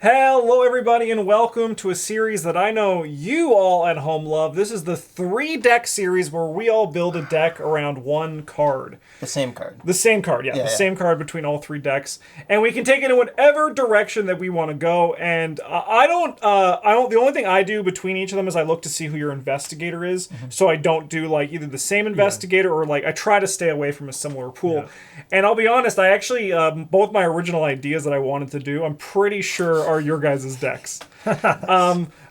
Hello, everybody, and welcome to a series that I know you all at home love. This is the 3-deck series where we all build a deck around one card. The same card. The same card, yeah. Same card between all 3 decks. And we can take it in whatever direction that we want to go. And the only thing I do between each of them is I look to see who your investigator is. Mm-hmm. So I don't do, like, either the same investigator or, like, I try to stay away from a similar pool. Yeah. And I'll be honest, I actually, both my original ideas that I wanted to do, I'm pretty sure are your guys' decks.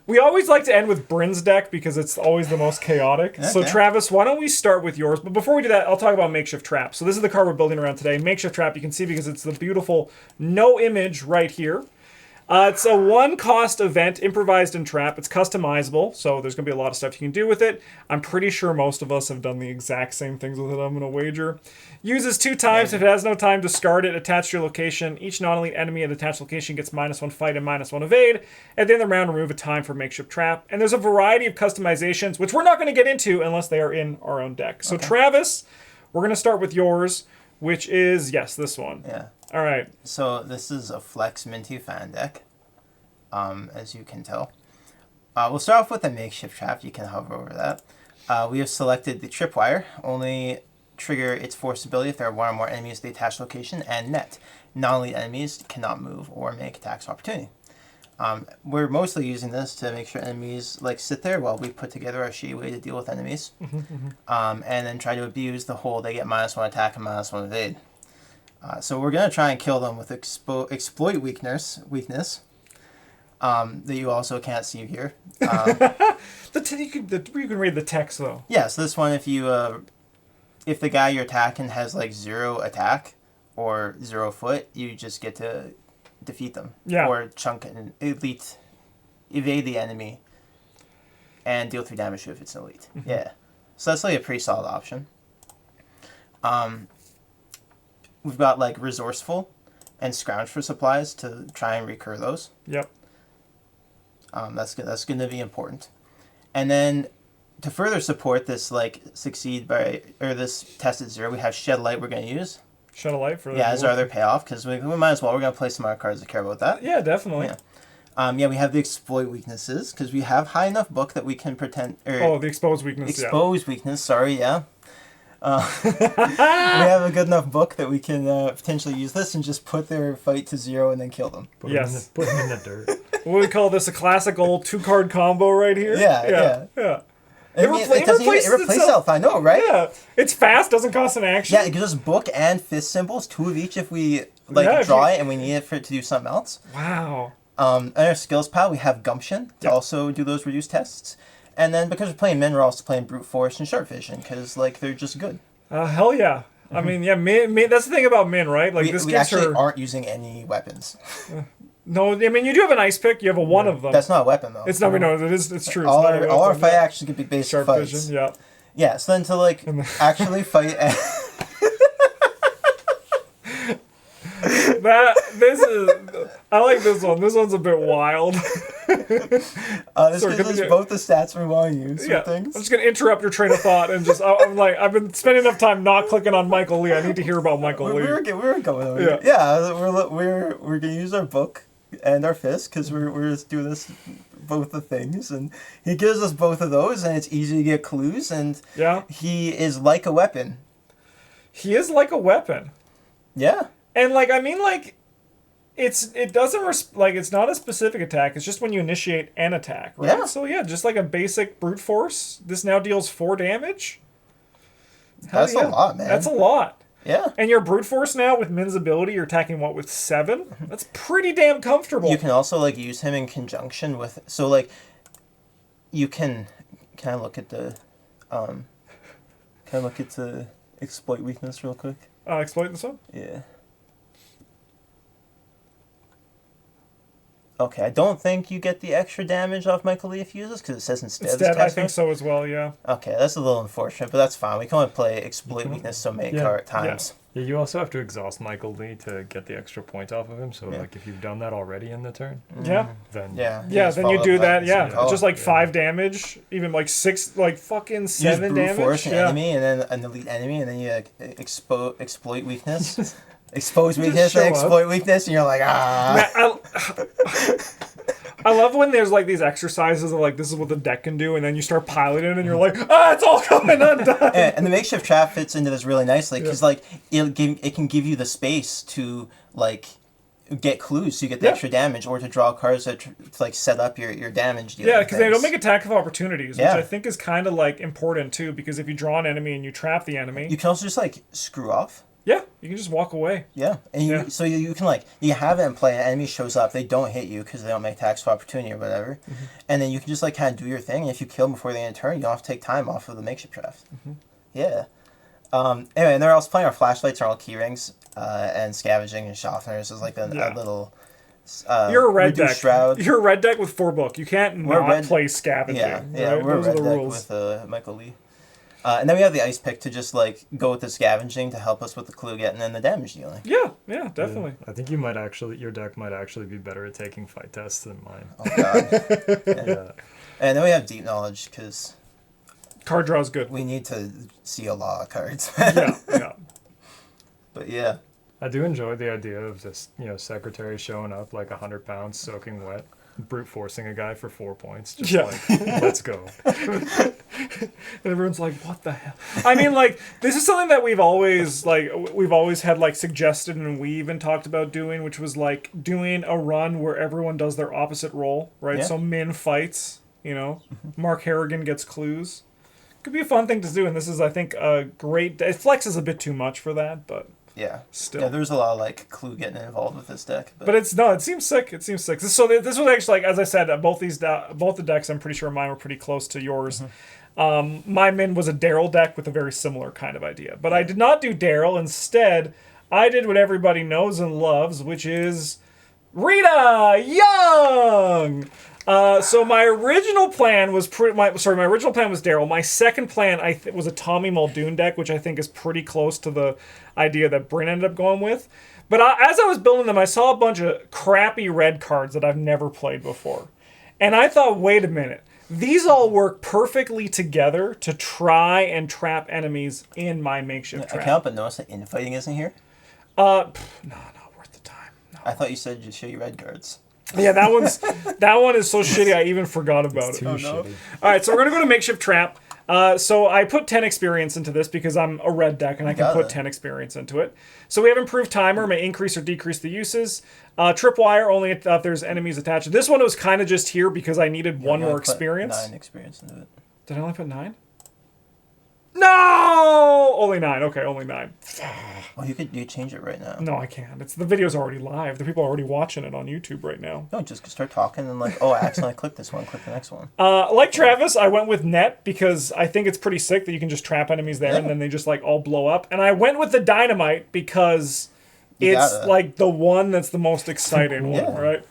We always like to end with Brin's deck because it's always the most chaotic. Okay. So Travis, why don't we start with yours? But before we do that, I'll talk about Makeshift Trap. So this is the card we're building around today. Makeshift Trap, you can see because it's the beautiful no image right here. It's a 1-cost event, improvised in trap. It's customizable, so there's going to be a lot of stuff you can do with it. I'm pretty sure most of us have done the exact same things with it, I'm going to wager. Uses 2 times. If it has no time, discard it. Attach to your location. Each non-elite enemy at attached location gets -1 fight and -1 evade. At the end of the round, remove a time for Makeshift Trap. And there's a variety of customizations, which we're not going to get into unless they are in our own deck. So Travis, we're going to start with yours, which is, yes, this one. Yeah. All right. So this is a Flex Minty fan deck, as you can tell. We'll start off with the Makeshift Trap. You can hover over that. We have selected the Tripwire. Only trigger its force ability if there are 1 or more enemies at the attached location, and net. Non-elite enemies cannot move or make attacks of opportunity. We're mostly using this to make sure enemies sit there while we put together our shitty way to deal with enemies. And then try to abuse the whole they get -1 attack and -1 evade. So we're going to try and kill them with exploit weakness that you also can't see here. You can read the text, though. Yeah, so this one, if the guy you're attacking has 0 attack or 0 foot, you just get to defeat them. Yeah. Or chunk and evade the enemy and deal 3 damage to it if it's an elite. Mm-hmm. Yeah. So that's a pretty solid option. We've got resourceful and scrounge for supplies to try and recur those. Yep. That's going to be important. And then to further support this this test at 0, we have Shed Light we're going to use. Shed a light for as our other payoff, because we might as well. We're going to play some other cards that care about that. Yeah, definitely. Yeah. We have the exploit weaknesses, because we have high enough book that we can pretend... the exposed weakness, weakness, sorry, yeah. We have a good enough book that we can potentially use this and just put their fight to 0 and then kill them. Put them in the dirt. What we call this, a classic old 2-card combo right here? Yeah. It replaces itself, I know, right? Yeah. It's fast, doesn't cost an action. Yeah, it gives us book and fist symbols, 2 of each if we draw it and we need it for it to do something else. Wow. In our skills pile, we have Gumption to also do those reduced tests. And then because we're playing Min, we're also playing Brute Force and Sharp Vision because they're just good. Hell yeah. I mean, Min, that's the thing about Min, right? We actually aren't using any weapons. No, I mean, you do have an ice pick. You have one of them. That's not a weapon, though. It's not. No, it's true. All our fight actions can be based on fights. Vision, yeah. Yeah, so then to actually fight. I like this one. This one's a bit wild. This gives us both the stats we want to use for things. I'm just gonna interrupt your train of thought and just I've been spending enough time not clicking on Michael Lee. I need to hear about Michael Lee. We were going over. Yeah, we're gonna use our book and our fist because we're just doing this both the things, and he gives us both of those, and it's easy to get clues, and he is like a weapon. He is like a weapon. Yeah. And it doesn't it's not a specific attack. It's just when you initiate an attack, right? Yeah. So just like a basic brute force. This now deals 4 damage. That's a lot, man. That's a lot. Yeah. And your brute force now with Min's ability, you're attacking with 7. That's pretty damn comfortable. You can also use him in conjunction with you can I look at the exploit weakness real quick? Exploit this one? Yeah. Okay, I don't think you get the extra damage off Michael Lee if you use this, because it says instead. I think so as well, yeah. Okay, that's a little unfortunate, but that's fine. We can only play exploit weakness so many times. Yeah, you also have to exhaust Michael Lee to get the extra point off of him, so if you've done that already in the turn, then then you do that, just 5 damage, even 6, fucking 7 damage. Force an enemy, and then an elite enemy, and then you exploit weakness. Expose weakness and exploit weakness, and you're like, ah. I love when there's like these exercises of like this is what the deck can do, and then you start piloting and you're like, it's all coming undone. And the makeshift trap fits into this really nicely because like it can give you the space to like get clues so you get the extra damage, or to draw cards to like set up your damage dealing. Yeah, because they don't make attack of opportunities, which Yeah. I think is kind of like important too. Because if you draw an enemy and you trap the enemy, You can also just like screw off. yeah, you can just walk away. Yeah, and so you can like you have it in play. An enemy shows up, they don't hit you because they don't make attacks of opportunity or whatever, and then you can just like kind of do your thing. And if you kill them before the end of turn, you don't have to take time off of the makeshift trap. Yeah. Anyway, and they're also playing our flashlights are all key rings, and scavenging and sharpeners is like a little. You're a red reduced deck. Shroud. You're a red deck with 4 book. You can't not play scavenging. Yeah, right? we're Those a are red the deck rules. with Michael Lee. And then we have the ice pick to just like go with the scavenging to help us with the clue getting and the damage dealing. Yeah, definitely. I think your deck might actually be better at taking fight tests than mine. Oh god. Yeah. And then we have deep knowledge because Card draw is good. we need to see a lot of cards. Yeah. But yeah. I do enjoy the idea of just, secretary showing up like 100 pounds soaking wet, brute forcing a guy for 4 points. Just like, let's go. And everyone's like, what the hell? I mean, like, this is something that we've always had like suggested, and we even talked about doing, which was like doing a run where everyone does their opposite role, right? Yeah. So Min fights, Mark Harrigan gets clues. Could be a fun thing to do, and this is, I think, a great. It flexes a bit too much for that, but Yeah. still. Yeah, there's a lot of like clue getting involved with this deck. But it seems sick. It seems sick. So this was actually, like, as I said, both the decks, I'm pretty sure mine were pretty close to yours. My Min was a Daryl deck with a very similar kind of idea. But I did not do Daryl. Instead, I did what everybody knows and loves, which is Rita Young! So my original plan was my original plan was Daryl. My second plan was a Tommy Muldoon deck, which I think is pretty close to the idea that Brin ended up going with. But as I was building them, I saw a bunch of crappy red cards that I've never played before. And I thought, wait a minute. These all work perfectly together to try and trap enemies in my makeshift I trap. can't help but notice that infighting isn't here. No, not worth the time. No. I thought you said just show you red cards. Yeah, that one is so shitty I even forgot about it. Too shitty. All right, so we're gonna go to Makeshift Trap. So I put 10 experience into this because I'm a red deck and I can put 10 experience into it. So we have Improved Timer, may increase or decrease the uses. Tripwire, only if there's enemies attached. This one was kind of just here because I needed one more experience. 9 experience into it. Did I only put 9? No! Only 9. Okay, only 9. Oh, you change it right now. No, I can't. The video's already live. The people are already watching it on YouTube right now. No, just start talking and like, I accidentally clicked this one, click the next one. Like Travis, I went with Net because I think it's pretty sick that you can just trap enemies there and then they just like all blow up. And I went with the Dynamite because it's like the one that's the most exciting one, right?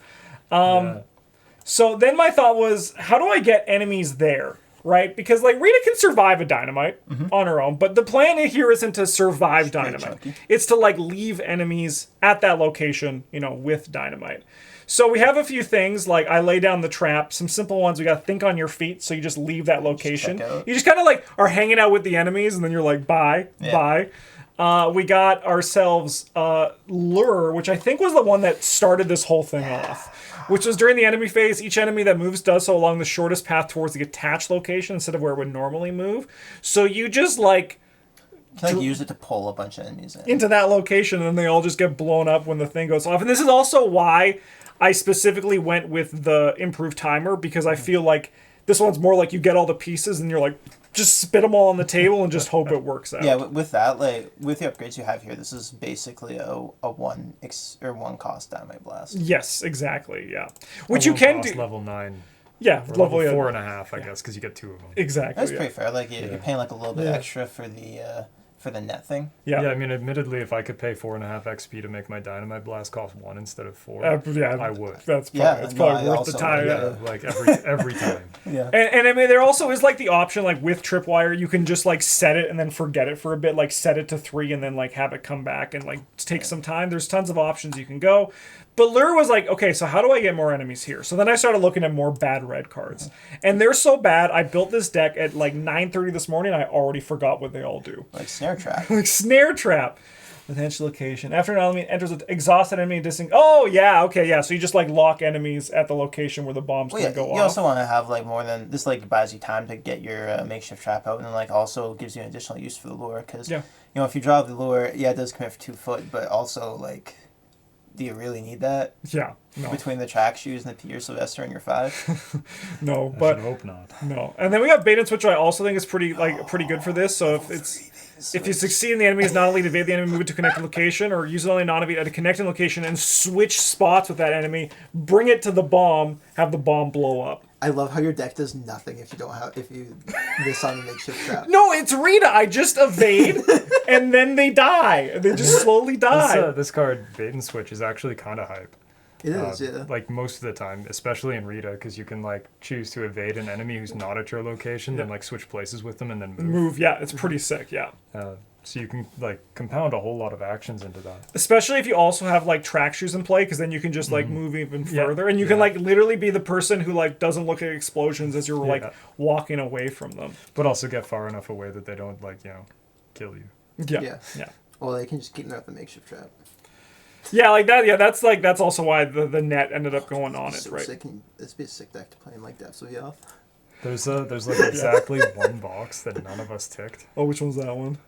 So then my thought was, how do I get enemies there? Right? Because like Rita can survive a Dynamite on her own, but the plan here isn't to survive Dynamite. chunky. It's to like leave enemies at that location, with Dynamite. So we have a few things, like I lay down the trap, some simple ones. We got to think on your feet, so you just leave that location. You just kind of like are hanging out with the enemies, and then you're like, bye. We got ourselves Lure, which I think was the one that started this whole thing off. Which was during the enemy phase, each enemy that moves does so along the shortest path towards the attached location instead of where it would normally move. So you just like Can use it to pull a bunch of enemies in. into that location, and then they all just get blown up when the thing goes off. And this is also why I specifically went with the Improved Timer, because I feel like this one's more like you get all the pieces and you're like, just spit them all on the table and just hope it works out. Yeah, with that, like with the upgrades you have here, this is basically a one cost Dynamite Blast. Yes, exactly. Yeah, which you can do. Level 9. Yeah, or level 4.5, I guess, because you get 2 of them. Exactly. That's pretty fair. Like you're paying like a little bit extra for the net thing. Yeah. I mean, admittedly, if I could pay 4.5 XP to make my Dynamite Blast cost 1 instead of 4, I would. That's probably, it's probably worth the time. Like every time. Yeah. And I mean, there also is like the option, like with Tripwire, you can just like set it and then forget it for a bit, like set it to 3 and then like have it come back and like take some time. There's tons of options you can go. But Lure was like, okay, so how do I get more enemies here? So then I started looking at more bad red cards. And they're so bad, I built this deck at like 9:30 this morning, I already forgot what they all do. Like Snare Trap. Like Snare Trap. Attention location. After an enemy enters an exhausted enemy distance. Oh yeah, okay, yeah. So you just like lock enemies at the location where the bomb's Well, gonna yeah, go you off. also want to have like more than this. Like buys you time to get your makeshift trap out, and then like also gives you an additional use for the lure. Because Yeah. you know, if you draw the lure, yeah, it does commit for 2 foot, but also like, do you really need that Yeah. No. between the track shoes and the Peter Sylvester and your 5? No. I But should hope not. no. And then we got bait and switch, which I also think is pretty good for this. So if you succeed and the enemy is not only evade the enemy, move it to connected location, or use it only non-evade at a connected location and switch spots with that enemy, bring it to the bomb, have the bomb blow up. I love how your deck does nothing if you miss on the makeshift trap. No, it's Rita. I just evade, and then they die. They just slowly die. This card, Bait and Switch, is actually kind of hype. It is, yeah. Like most of the time, especially in Rita, because you can like choose to evade an enemy who's not at your location, then like switch places with them and then move. Yeah, it's pretty sick. Yeah. So you can like compound a whole lot of actions into that. Especially if you also have like track shoes in play, because then you can just like move even further, and you can like literally be the person who like doesn't look at explosions as you're like walking away from them. But also get far enough away that they don't like kill you. Yeah. Well, they can just keep them at the makeshift trap. Yeah, like that. Yeah, that's also why the net ended up going on it, So right? sick. This be a sick deck to play in like Depths of Yoth. There's like exactly one box that none of us ticked. Oh, which one's that one?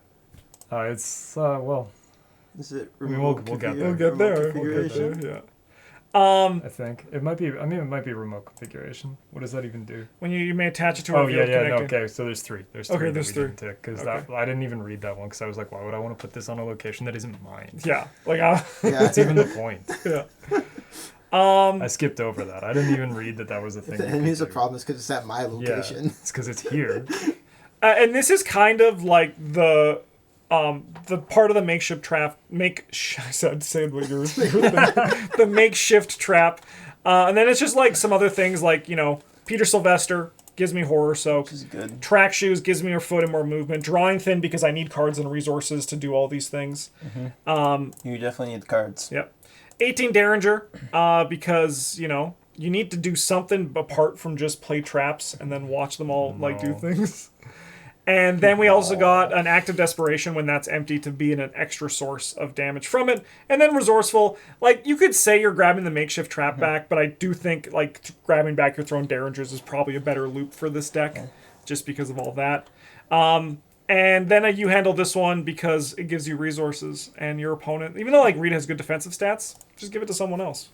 It's well, Is it I mean, we'll get there. We'll get there. Configuration? Yeah. I think it might be. I mean, it might be remote configuration. What does that even do? When you may attach it to a Oh yeah, revealed yeah. No, connecting. okay, so there's three. There's three. Okay, that there's we three. didn't tick because Okay. I didn't even read that one because I was like, why would I want to put this on a location that isn't mine? Yeah, like Yeah, That's even the point. yeah. I skipped over that. I didn't even read that was a thing. if the you enemy's could a do. problem, it's because it's at my Yeah, location. it's because it's here. And this is kind of like the part of the makeshift trap. I said say what yours. The makeshift trap, and then it's just like some other things like Peter Sylvester gives me horror soak. Which is good. Track shoes gives me more foot and more movement. Drawing thin because I need cards and resources to do all these things. You definitely need the cards. Yep. 18 Derringer, because you need to do something apart from just play traps and then watch them all do things. And then we also got an Act of Desperation when that's empty to be an extra source of damage from it. And then Resourceful, like you could say you're grabbing the makeshift trap back, but I do think like grabbing back your thrown Derringers is probably a better loop for this deck, just because of all that. And then you handle this one because it gives you resources and your opponent, even though like Rita has good defensive stats, just give it to someone else.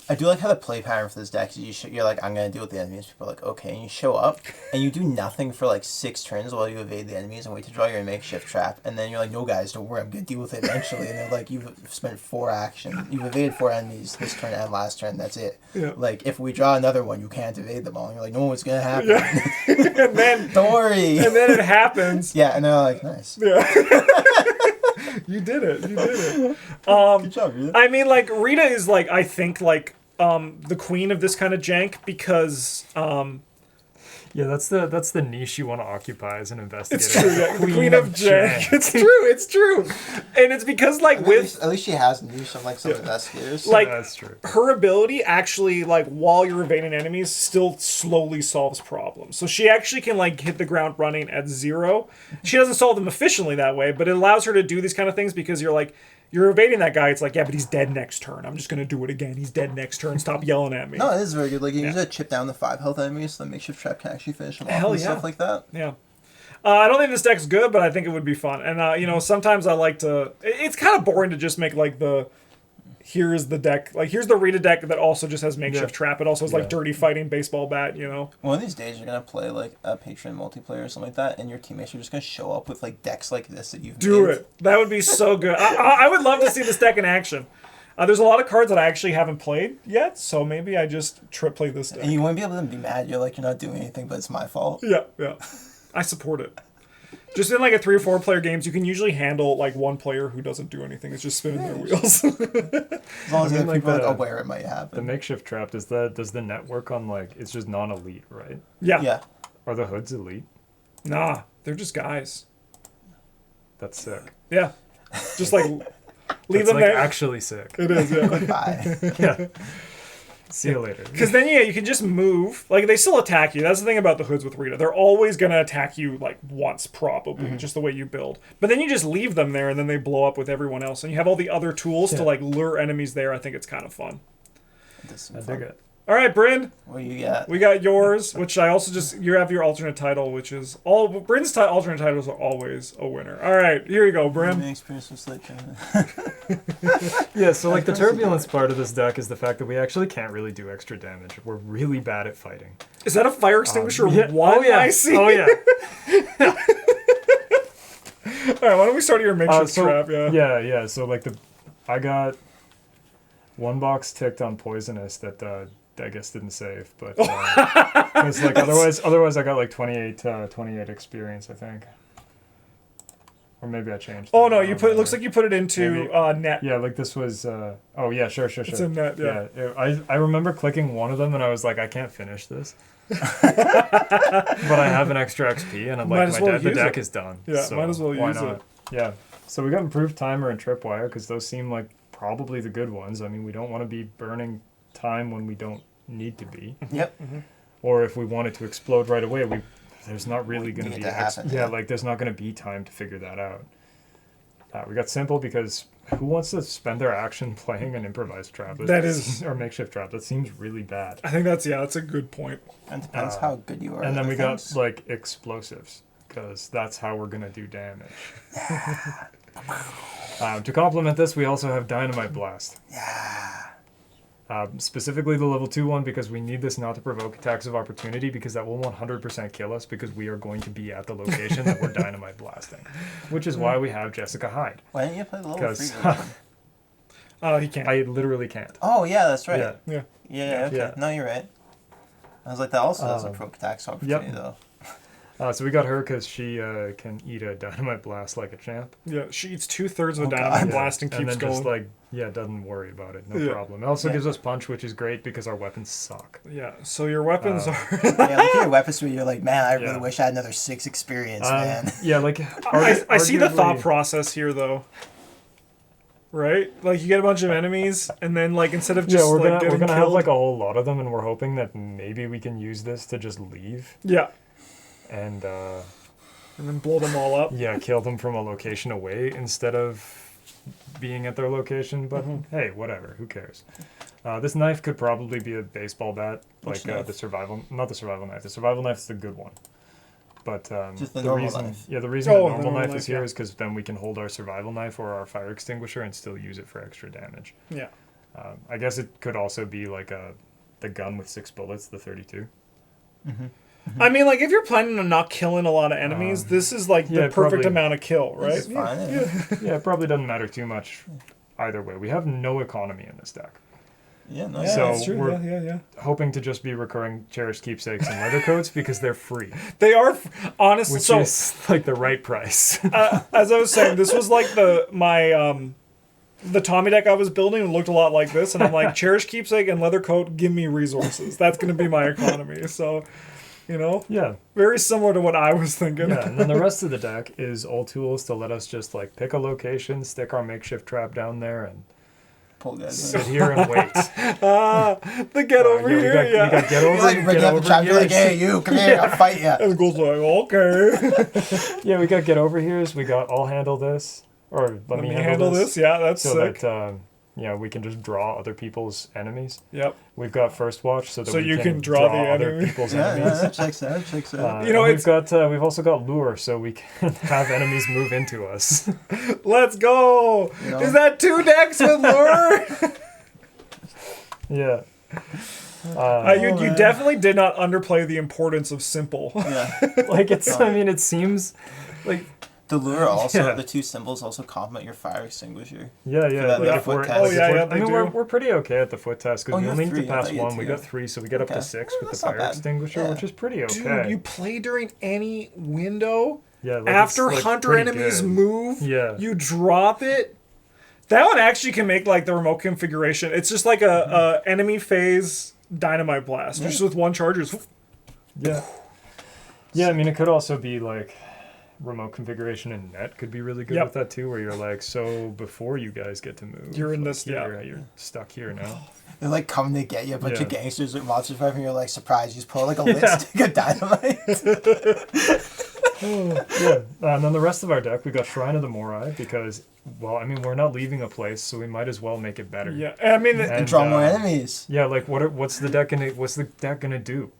I do like how the play pattern for this deck is you're like, I'm going to deal with the enemies. People are like, okay. And you show up, and you do nothing for like 6 turns while you evade the enemies and wait to draw your makeshift trap. And then you're like, no, guys, don't worry. I'm going to deal with it eventually. And they're like, you've spent 4 action. You've evaded 4 enemies this turn and last turn. That's it. Yeah. Like, if we draw another one, you can't evade them all. And you're like, no, what's going to happen? Yeah. and then Don't worry. and then it happens. Yeah, and they're like, nice. Yeah. You did it. Good job, Rita. I mean, like Rita is like I think like the queen of this kind of jank because Yeah, that's the niche you want to occupy as an investigator. it's true. Yeah, the queen of jank. It's true, and it's because like with At least she has niche on like some investigators. like That's true. her ability actually like while you're evading enemies still slowly solves problems. So she actually can like hit the ground running at 0. She doesn't solve them efficiently that way, but it allows her to do these kind of things because you're evading that guy. It's like, yeah, but he's dead next turn. I'm just going to do it again. He's dead next turn. Stop yelling at me. No, it is very good. Like, you usually chip down the 5 health enemies so the makeshift trap can actually finish them off Hell and yeah. stuff like that. Yeah. I don't think this deck's good, but I think it would be fun. And, sometimes I like to... It's kind of boring to just make, like, here's the deck. Like, here's the Rita deck that also just has makeshift trap. It also has, like, dirty fighting baseball bat, One of these days, you're going to play, like, a patron multiplayer or something like that, and your teammates are just going to show up with, like, decks like this that you've Do made. it. That would be so good. I would love to see this deck in action. There's a lot of cards that I actually haven't played yet, so maybe I just play this deck. And you wouldn't be able to be mad. You're like, you're not doing anything, but it's my fault. Yeah. I support it. Just in like a 3 or 4 player games, you can usually handle like one player who doesn't do anything. It's just spinning their wheels. As long as I mean, the like people are the- aware it might The happen. makeshift trap does the network on like it's just non-elite, right? Yeah. Yeah. Are the hoods elite? Nah, they're just guys. That's sick. Yeah. Just like leave That's them like there. actually sick. It is, yeah. Goodbye. Yeah. See you later. Because then, yeah, you can just move. Like, they still attack you. That's the thing about the hoods with Rita. They're always going to attack you, like, once, probably, just the way you build. But then you just leave them there, and then they blow up with everyone else. And you have all the other tools to, like, lure enemies there. I think it's kind of fun. I dig it. All right, Brin. What you got? We got yours, which I also you have your alternate title, which is all Brin's alternate titles are always a winner. All right, here you go, Brin. Experience with sledgehammer. Yeah, so like the turbulence part of this deck is the fact that we actually can't really do extra damage. We're really bad at fighting. Is that a fire extinguisher one? Oh yeah. I see. Oh yeah. All right, why don't we start your makeshift trap? Yeah. So like I got one box ticked on poisonous that I guess didn't save, but because like otherwise I got like 28 experience, I think. Or maybe I changed. Oh no, it looks like you put it into maybe. net. Yeah, like this was oh yeah, sure. It's a net, yeah. I remember clicking one of them and I was like, I can't finish this. But I have an extra XP and I'm like, the deck is done. Yeah, so might as well use it. Yeah. So we got improved timer and tripwire because those seem like probably the good ones. I mean, we don't want to be burning time when we don't need to be. Yep. Or if we want it to explode right away, there's not really going to be happen. there's not going to be time to figure that out. We got simple because who wants to spend their action playing an improvised trap? Or makeshift trap. That seems really bad. I think that's a good point. It depends how good you are. And then we got like explosives because that's how we're going to do damage. To complement this, we also have dynamite blast. Yeah. Specifically the level 2 one because we need this not to provoke attacks of opportunity because that will 100% kill us because we are going to be at the location that we're dynamite blasting. Which is why we have Jessica Hyde. Why didn't you play the level 3 version? He can't. I literally can't. Oh, yeah, that's right. Yeah. Yeah, okay. Yeah. No, you're right. I was like, that also doesn't provoke attacks of opportunity, though. So we got her because she can eat a dynamite blast like a champ. Yeah, she eats 2/3 of a dynamite blast and keeps then going. Just like, doesn't worry about it. No problem. It also gives us punch, which is great because our weapons suck. Yeah, so your weapons are... look at your weapons where you're like, man, I really wish I had another 6 experience, man. Yeah, like... I see the thought process here, though. Right? Like, you get a bunch of enemies, and then, like, instead of just, we're like, gonna getting have, killed... like, a whole lot of them, and we're hoping that maybe we can use this to just leave. Yeah. And then blow them all up. Yeah, kill them from a location away instead of being at their location. But hey, whatever. Who cares? This knife could probably be a baseball bat, like the survival. Not the survival knife. The survival knife is the good one. But just the reason, knife. yeah, the reason the normal knife is here is because then we can hold our survival knife or our fire extinguisher and still use it for extra damage. Yeah. I guess it could also be like the gun with 6 bullets, the 32. I mean, like, if you're planning on not killing a lot of enemies, this is, like, the perfect amount of kill, right? It's fine, yeah, it probably doesn't matter too much either way. We have no economy in this deck. Yeah, no, so yeah, that's true. We're hoping to just be recurring cherished keepsakes and leather coats because they're free. They are, honestly, which is, like, the right price. As I was saying, this was, like, the Tommy deck I was building looked a lot like this, and I'm like, cherished keepsake and leather coat, give me resources. That's going to be my economy, so... You know? Yeah. Very similar to what I was thinking. Yeah, and then the rest of the deck is all tools to let us just, like, pick a location, stick our makeshift trap down there, and sit here and wait. The get over here, You got get over like, get over trap, you're like, hey, you, come here, I'll fight you. And the goes like, okay. Yeah, we got get over here's. We got I'll handle this. Or let me handle this. Yeah, that's so sick. That, we can just draw other people's enemies. Yep. We've got first watch so that we can draw the other enemy. people's enemies. Yeah, checks out. We've also got lure so we can have enemies move into us. Let's go. You know? Is that 2 decks with lure? Yeah. You definitely did not underplay the importance of simple. Yeah. Like it seems like the lure also, the 2 symbols also complement your fire extinguisher. Yeah. We're pretty okay at the foot test because we only need to pass 1. We got 3, so we get up to 6 with the fire extinguisher, which is pretty okay. Dude, you play during any window. Yeah. Like after hunter enemies move, you drop it. That one actually can make like the remote configuration. It's just like a enemy phase dynamite blast, just with 1 charger. Yeah. Yeah, I mean it could also be like. remote configuration in net could be really good Yep. with that too, where you're like, so before you guys get to move, You're in like, this- yeah. you're stuck here now. They're like coming to get you, a bunch Yeah. of gangsters with monster five, and you're like surprised. You just pull like a lit stick of dynamite. Yeah, and then the rest of our deck, we got Shrine of the Morai because, well, I mean, we're not leaving a place, so we might as well make it better. Yeah, I mean, And, Draw more enemies. Yeah, like what's the deck gonna do?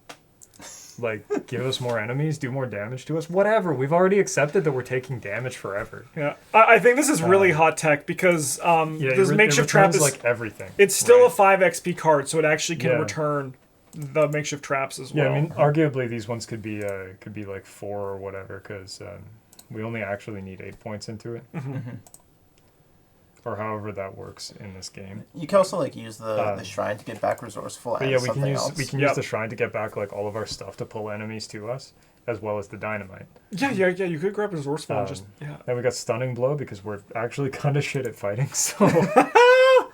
Like, give us more enemies, do more damage to us, whatever. We've already accepted that we're taking damage forever. yeah. I think this is really hot tech because Yeah, this makeshift trap is like everything. it's still right? a 5 XP card, so it actually can Yeah. return the makeshift traps as well. Yeah, I mean, arguably these ones could be like 4 or whatever, because we only actually need 8 points into it, or however that works in this game. You can also like use the shrine to get back resourceful. But and yeah, we can something use else. use the shrine to get back like all of our stuff to pull enemies to us, as well as the dynamite. Yeah. You could grab resourceful and just Then we got stunning blow because we're actually kind of shit at fighting. So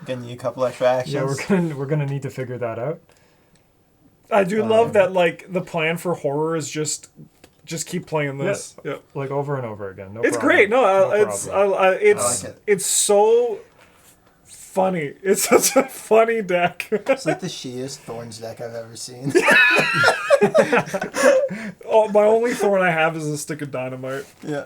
Gonna need a couple extra actions. yeah, we're gonna need to figure that out. I do love that. Like the plan for horror is just keep playing this. Yeah. Like over and over again. No It's problem. great. No, problem. it's I like it. it's so funny. It's such a funny deck. It's like the sheest thorns deck I've ever seen. Oh, my only thorn I have is a stick of dynamite. Yeah.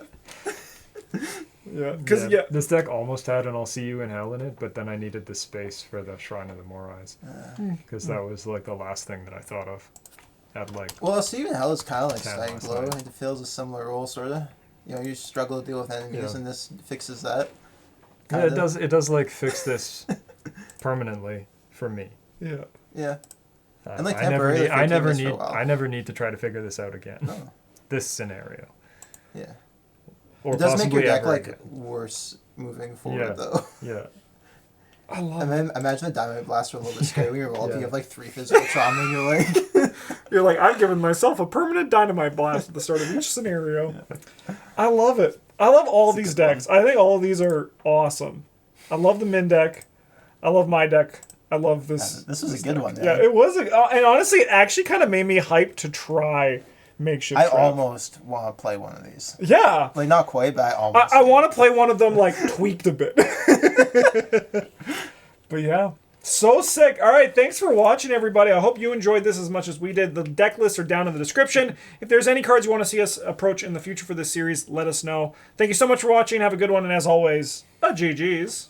Yeah, because yeah. This deck almost had an I'll see you in hell in it, but then I needed the space for the Shrine of the Morais. Because that was like the last thing that I thought of. At like Well, Steven Hell is kind of like 10 Stunning last Blow. night. It feels a similar role, sort of. You know, you struggle to deal with enemies, Yeah. and this fixes that. yeah, it does. It does like fix this permanently for me. Yeah. Yeah. And, like, I never temporarily need. for I never keeping this for a need. while. I never need to try to figure this out again. No. This scenario. Yeah. Or It does make your possibly deck ever like again. worse moving forward, Yeah. though. Yeah. I love And then imagine the Dynamite Blasts are a little bit scary when you're rolling. Yeah. You have like 3 physical trauma, and you're like, You're like, I've given myself a permanent dynamite blast at the start of each scenario. I love it. I love all these decks. I think all of these are awesome. I love the Min deck. I love my deck. I love this. this was a good one. Yeah, it was. And honestly, it actually kind of made me hyped to try Makeshift I Trap. almost want to play one of these. Yeah. Like, not quite, but I almost. I want to play one of them, like, tweaked a bit. But yeah. So sick. All right, thanks for watching, everybody. I hope you enjoyed this as much as we did. The deck lists are down in the description. If there's any cards you want to see us approach in the future for this series, let us know. Thank you so much for watching. Have a good one, and as always, GG's.